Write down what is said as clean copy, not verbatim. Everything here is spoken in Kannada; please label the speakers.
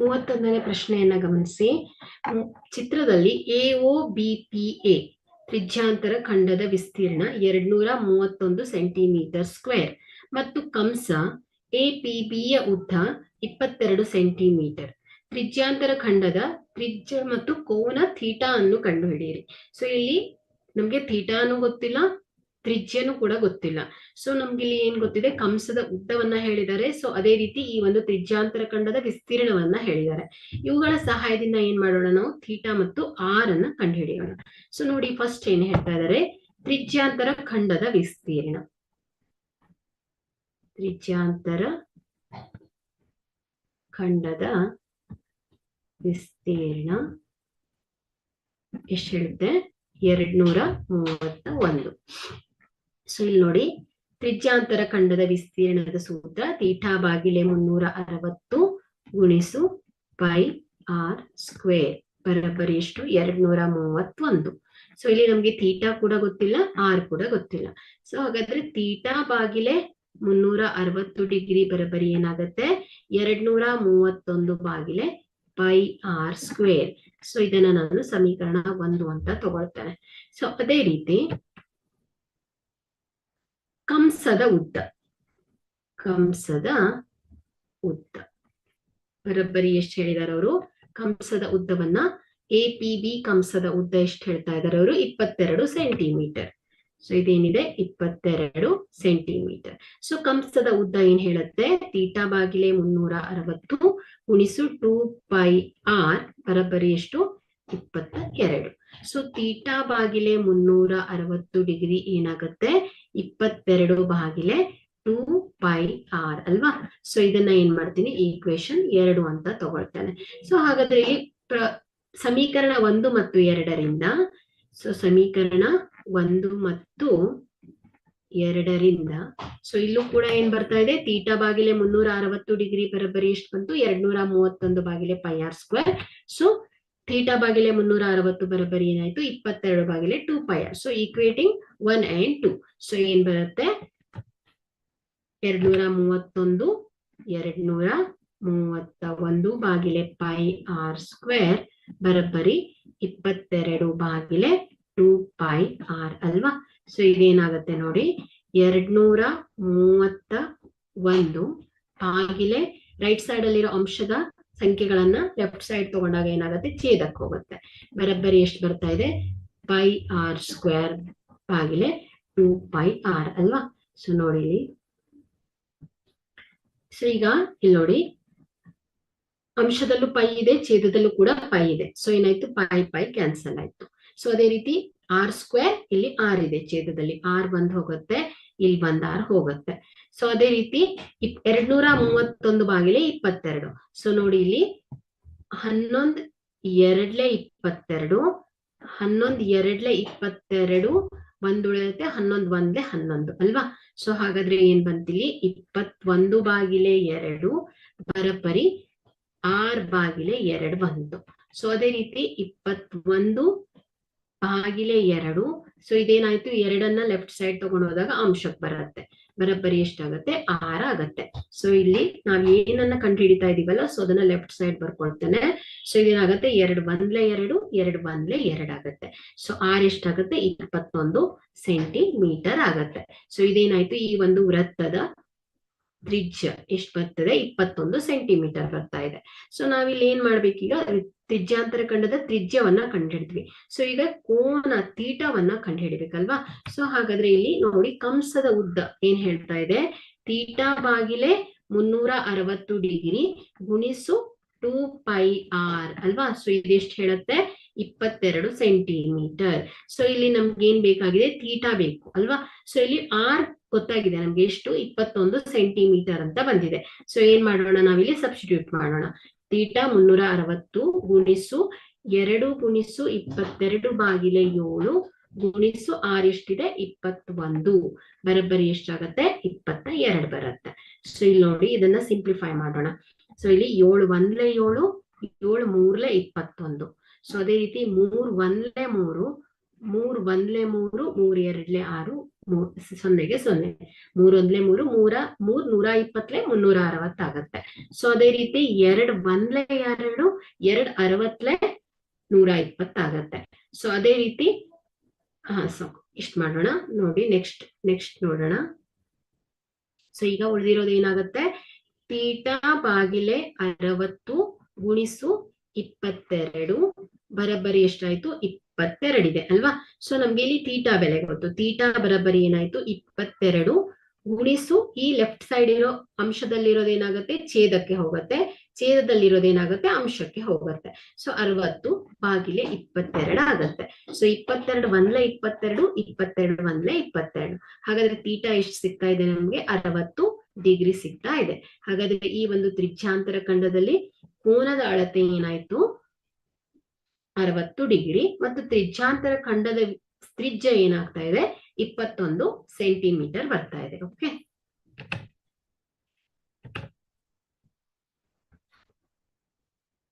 Speaker 1: 31ನೇ ಪ್ರಶ್ನೆಯನ್ನ ಗಮನಿಸಿ. ಚಿತ್ರದಲ್ಲಿ AOBPA ತ್ರಿಜ್ಯಾಂತರ ಖಂಡದ ವಿಸ್ತೀರ್ಣ 231 ಸೆಂಟಿಮೀಟರ್ ಸ್ಕ್ವೇರ್ ಮತ್ತು ಕಂಸ APBಯ ಉದ್ದ 22 ಸೆಂಟಿಮೀಟರ್. ತ್ರಿಜ್ಯಾಂತರ ಖಂಡದ ತ್ರಿಜ್ಯ ಮತ್ತು ಕೋನ ಥೀಟಾ ಅನ್ನು ಕಂಡುಹಿಡಿಯಿರಿ. ಸೊ ಇಲ್ಲಿ ನಮ್ಗೆ ಥೀಟಾನು ಗೊತ್ತಿಲ್ಲ, ತ್ರಿಜ್ಯನು ಕೂಡ ಗೊತ್ತಿಲ್ಲ. ಸೊ ನಮ್ಗೆ ಇಲ್ಲಿ ಏನ್ ಗೊತ್ತಿದೆ, ಕಂಸದ ಉದ್ದವನ್ನ ಹೇಳಿದ್ದಾರೆ. ಸೊ ಅದೇ ರೀತಿ ಈ ಒಂದು ತ್ರಿಜ್ಯಾಂತರ ಖಂಡದ ವಿಸ್ತೀರ್ಣವನ್ನ ಹೇಳಿದ್ದಾರೆ. ಇವುಗಳ ಸಹಾಯದಿಂದ ಏನ್ ಮಾಡೋಣ, ನಾವು ಥೀಟಾ ಮತ್ತು ಆರ್ ಅನ್ನ ಕಂಡುಹಿಡಿಯೋಣ. ಸೊ ನೋಡಿ, ಫಸ್ಟ್ ಏನ್ ಹೇಳ್ತಾ ಇದ್ದಾರೆ, ತ್ರಿಜ್ಯಾಂತರ ಖಂಡದ ವಿಸ್ತೀರ್ಣ. ತ್ರಿಜ್ಯಾಂತರ ಖಂಡದ ವಿಸ್ತೀರ್ಣ ಎಷ್ಟು ಹೇಳುತ್ತೆ, 231. ಸೊ ಇಲ್ಲಿ ನೋಡಿ, ತ್ರಿಜ್ಯಾಂತರ ಖಂಡದ ವಿಸ್ತೀರ್ಣದ ಸೂತ್ರ ಥೀಟಾ ಭಾಗಿಲೆ 360 ಗುಣಿಸು ಪೈ ಆರ್ ಸ್ಕ್ವೇರ್ ಬರೋಬ್ಬರಿ ಎಷ್ಟು, 231. ಸೊ ಇಲ್ಲಿ ನಮ್ಗೆ ಥೀಟಾ ಕೂಡ ಗೊತ್ತಿಲ್ಲ, ಆರ್ ಕೂಡ ಗೊತ್ತಿಲ್ಲ. ಸೊ ಹಾಗಾದ್ರೆ ಥೀಟಾ ಭಾಗಿಲೆ 360 ಡಿಗ್ರಿ ಬರೋಬ್ಬರಿ ಏನಾಗುತ್ತೆ, 231 ಭಾಗಿಲೆ ಪೈ ಆರ್ ಸ್ಕ್ವೇರ್. ಸೊ ಇದನ್ನ ನಾನು ಸಮೀಕರಣ 1 ಅಂತ ತಗೊಳ್ತೇನೆ. ಸೊ ಅದೇ ರೀತಿ ಕಂಸದ ಉದ್ದ, ಕಂಸದ ಉದ್ದ ಬರೋಬ್ಬರಿ ಎಷ್ಟು ಹೇಳಿದಾರೆ ಅವರು, ಕಂಸದ ಉದ್ದವನ್ನ APB ಕಂಸದ ಉದ್ದ ಎಷ್ಟು ಹೇಳ್ತಾ ಇದ್ದಾರೆ ಅವರು, 22 ಸೆಂಟಿಮೀಟರ್. ಸೊ ಇದೇನಿದೆ, 22 ಸೆಂಟಿಮೀಟರ್. ಸೊ ಕಂಸದ ಉದ್ದ ಏನ್ ಹೇಳುತ್ತೆ, ಥೀಟಾ ಭಾಗಿಲೆ 360 ಗುಣಿಸು 2 ಪೈ ಆರ್ ಬರೋಬ್ಬರಿ ಎಷ್ಟು, 22. ಸೊ ಥೀಟಾ ಭಾಗಿಲೆ 360 ಡಿಗ್ರಿ ಏನಾಗುತ್ತೆ, 22 ಭಾಗಿಲೆ 2 ಪೈ ಆರ್ ಅಲ್ವಾ. ಸೊ ಇದನ್ನ ಏನ್ ಮಾಡ್ತೀನಿ, ಈಕ್ವೇಶನ್ 2 ಅಂತ ತಗೊಳ್ತೇನೆ. ಸೊ ಹಾಗಾದ್ರೆ ಇಲ್ಲಿ ಸಮೀಕರಣ 1 ಮತ್ತು 2ರಿಂದ, ಸೊ ಸಮೀಕರಣ 1 ಮತ್ತು 2ರಿಂದ, ಸೊ ಇಲ್ಲೂ ಕೂಡ ಏನ್ ಬರ್ತಾ ಇದೆ, ಥೀಟಾ ಭಾಗಿಲೆ 360 ಡಿಗ್ರಿ ಬರೋಬ್ಬರಿ ಎಷ್ಟು ಬಂತು, 231 ಭಾಗಿಲೆ pi r square. So theta ಭಾಗಿಲೆ 360 ಬರೋಬ್ಬರಿ ಏನಾಯ್ತು, 22 ಭಾಗಿಲೆ 2 pi r. So equating 1 and 2. So ಏನ್ ಬರುತ್ತೆ, 231 ಭಾಗಿಲೆ ಪೈ ಆರ್ ಸ್ಕ್ವೇರ್ ಬರೋಬ್ಬರಿ 22 ಭಾಗಿಲೆ 2 ಪೈ ಆರ್ ಅಲ್ವಾ. ಸೊ ಇದೇನಾಗುತ್ತೆ ನೋಡಿ, 231 ಭಾಗಿಲೆ ರೈಟ್ ಸೈಡ್ ಅಲ್ಲಿರೋ ಅಂಶದ ಸಂಖ್ಯೆಗಳನ್ನ ಲೆಫ್ಟ್ ಸೈಡ್ ತಗೊಂಡಾಗ ಏನಾಗುತ್ತೆ, ಛೇದಕ್ಕೆ ಹೋಗುತ್ತೆ. ಬರೋಬ್ಬರಿ ಎಷ್ಟು ಬರ್ತಾ ಇದೆ, ಪೈ ಆರ್ ಸ್ಕ್ವೇರ್ ಭಾಗಿಲೆ 2 ಪೈ ಆರ್ ಅಲ್ವಾ. ಸೊ ನೋಡಿ ಇಲ್ಲಿ, ಸೊ ಈಗ ಇಲ್ಲಿ ನೋಡಿ, ಅಂಶದಲ್ಲೂ ಪೈ ಇದೆ, ಛೇದದಲ್ಲೂ ಕೂಡ ಪೈ ಇದೆ. ಸೊ ಏನಾಯ್ತು, ಪೈ ಪೈ ಕ್ಯಾನ್ಸಲ್ ಆಯ್ತು. ಸೊ ಅದೇ ರೀತಿ ಆರ್ ಸ್ಕ್ವೇರ್, ಇಲ್ಲಿ ಆರ್ ಇದೆ ಛೇದದಲ್ಲಿ, ಆರ್ ಬಂದ್ ಹೋಗುತ್ತೆ, ಇಲ್ಲಿ ಬಂದ್ ಆರ್ ಹೋಗುತ್ತೆ. ಸೊ ಅದೇ ರೀತಿ 231 ಭಾಗಿಲೆ 22. ಸೊ ನೋಡಿ ಇಲ್ಲಿ 11 2 22, 11 2 22, ಒಂದ್ ಉಳಿಯುತ್ತೆ, 11 1 11 ಅಲ್ವಾ. ಸೊ ಹಾಗಾದ್ರೆ ಏನ್ ಬಂತಿಲ್ಲಿ, 21 ಭಾಗಿಲೆ 2 ಬರೋಬ್ಬರಿ 6 ಭಾಗಿಲೆ 2 ಬಂತು. ಸೊ ಅದೇ ರೀತಿ 21 ಭಾಗಿಲೆ 2. ಸೊ ಇದೇನಾಯ್ತು, 2ಅನ್ನ ಲೆಫ್ಟ್ ಸೈಡ್ ತಗೊಂಡು ಹೋದಾಗ ಅಂಶಕ್ಕೆ ಬರುತ್ತೆ, ಬರೋಬ್ಬರಿ ಎಷ್ಟಾಗತ್ತೆ, 6 ಆಗತ್ತೆ. ಸೊ ಇಲ್ಲಿ ನಾವ್ ಏನನ್ನ ಕಂಡು ಹಿಡಿತಾ ಇದೀವಲ್ಲ, ಸೊ ಅದನ್ನ ಲೆಫ್ಟ್ ಸೈಡ್ ಬರ್ಕೊಳ್ತೇನೆ. ಸೊ ಇದೇನಾಗತ್ತೆ, 2 1 2, 2 1 2 ಆಗತ್ತೆ. ಸೊ ಆರ್ ಎಷ್ಟಾಗತ್ತೆ, 21 ಸೆಂಟಿಮೀಟರ್ ಆಗತ್ತೆ. ಸೊ ಇದೇನಾಯ್ತು, ಈ ಒಂದು ವೃತ್ತದ ತ್ರಿಜ್ಯ ಎಷ್ಟು ಬರ್ತದೆ, 21 ಸೆಂಟಿಮೀಟರ್ ಬರ್ತಾ ಇದೆ. ಸೊ ನಾವಿಲ್ಲಿ ಏನ್ ಮಾಡ್ಬೇಕೀಗ, ತ್ರಿಜ್ಯಾಂತರ ಖಂಡದ ತ್ರಿಜ್ಯವನ್ನ ಕಂಡುಹಿಡಿದ್ವಿ. ಸೊ ಈಗ ಕೋನ ಥೀಟಾವನ್ನ ಕಂಡುಹಿಡಿಬೇಕಲ್ವಾ. ಸೊ ಹಾಗಾದ್ರೆ ಇಲ್ಲಿ ನೋಡಿ, ಕಂಸದ ಉದ್ದ ಏನ್ ಹೇಳ್ತಾ ಇದೆ, ಥೀಟಾ ಭಾಗಿಲೆ 360 ಡಿಗ್ರಿ ಗುಣಿಸು 2 ಪೈ ಆರ್ ಅಲ್ವಾ. ಸೊ ಇದೆಷ್ಟು ಹೇಳುತ್ತೆ, 22 ಸೆಂಟಿಮೀಟರ್. ಸೊ ಇಲ್ಲಿ ನಮ್ಗೆ ಏನ್ ಬೇಕಾಗಿದೆ, ಥೀಟಾ ಬೇಕು ಅಲ್ವಾ. ಸೊ ಇಲ್ಲಿ ಆರ್ ಗೊತ್ತಾಗಿದೆ ನಮ್ಗೆ, ಎಷ್ಟು 21 ಸೆಂಟಿಮೀಟರ್ ಅಂತ ಬಂದಿದೆ. ಸೊ ಏನ್ ಮಾಡೋಣ, ನಾವಿಲ್ಲಿ ಸಬ್ಸ್ಟಿಟ್ಯೂಟ್ ಮಾಡೋಣ. ಥೀಟಾ 360 ಗುಣಿಸು 2 ಗುಣಿಸು 22 ಭಾಗಿಲೆ 7 ಗುಣಿಸು ಆರ್ ಎಷ್ಟಿದೆ, 21 ಬರೋಬ್ಬರಿ ಎಷ್ಟಾಗತ್ತೆ, 22 ಬರುತ್ತೆ. ಸೊ ಇಲ್ಲಿ ನೋಡಿ, ಇದನ್ನ ಸಿಂಪ್ಲಿಫೈ ಮಾಡೋಣ. ಸೊ ಇಲ್ಲಿ 7 1 7, 7 3 21. ಸೊ ಅದೇ ರೀತಿ 3 1 3, 3 1 3, 3 2 6, 0ಗೆ 0, 3 1 3, 120 360 ಆಗತ್ತೆ. ಸೊ ಅದೇ ರೀತಿ 2 1 2, 2 60 120 ಆಗತ್ತೆ. ಸೊ ಅದೇ ರೀತಿ ಸಾಕು, ಇಷ್ಟ ಮಾಡೋಣ. ನೋಡಿ ನೆಕ್ಸ್ಟ್ ನೋಡೋಣ. ಸೊ ಈಗ ಉಳಿದಿರೋದು ಏನಾಗುತ್ತೆ, ಥೀಟಾ ಭಾಗಿಲೆ 60 ಗುಣಿಸು 22 ಬರಬ್ಬರಿ ಎಷ್ಟಾಯ್ತು, 22 ಇದೆ ಅಲ್ವಾ. ಸೊ ನಮ್ಗೆ ಇಲ್ಲಿ ಥೀಟಾ ಬೆಲೆ ಗೊತ್ತು. ಥೀಟಾ ಬರಬ್ಬರಿ ಏನಾಯ್ತು, 22 ಗುಣಿಸು ಈ ಲೆಫ್ಟ್ ಸೈಡ್ ಇರೋ ಅಂಶದಲ್ಲಿರೋದು ಏನಾಗುತ್ತೆ, ಛೇದಕ್ಕೆ ಹೋಗುತ್ತೆ, ಛೇದದಲ್ಲಿರೋದೇನಾಗುತ್ತೆ, ಅಂಶಕ್ಕೆ ಹೋಗುತ್ತೆ. ಸೊ 60 ಭಾಗಿಲೆ 22 ಆಗತ್ತೆ. ಸೊ 22 1 22, 22 1 22. ಹಾಗಾದ್ರೆ ಥೀಟಾ ಎಷ್ಟು ಸಿಗ್ತಾ ಇದೆ ನಮ್ಗೆ, 60 ಡಿಗ್ರಿ ಸಿಗ್ತಾ ಇದೆ. ಹಾಗಾದ್ರೆ ಈ ಒಂದು ತ್ರಿಜ್ಯಾಂತರ ಖಂಡದಲ್ಲಿ ಕೋನದ ಅಳತೆ ಏನಾಯ್ತು, 60 ಡಿಗ್ರಿ, ಮತ್ತು ತ್ರಿಜ್ಯಾಂತರ ಖಂಡದ ತ್ರಿಜ್ಯ ಏನಾಗ್ತಾ ಇದೆ, 21 ಸೆಂಟಿಮೀಟರ್ ಬರ್ತಾ ಇದೆ. ಓಕೆ.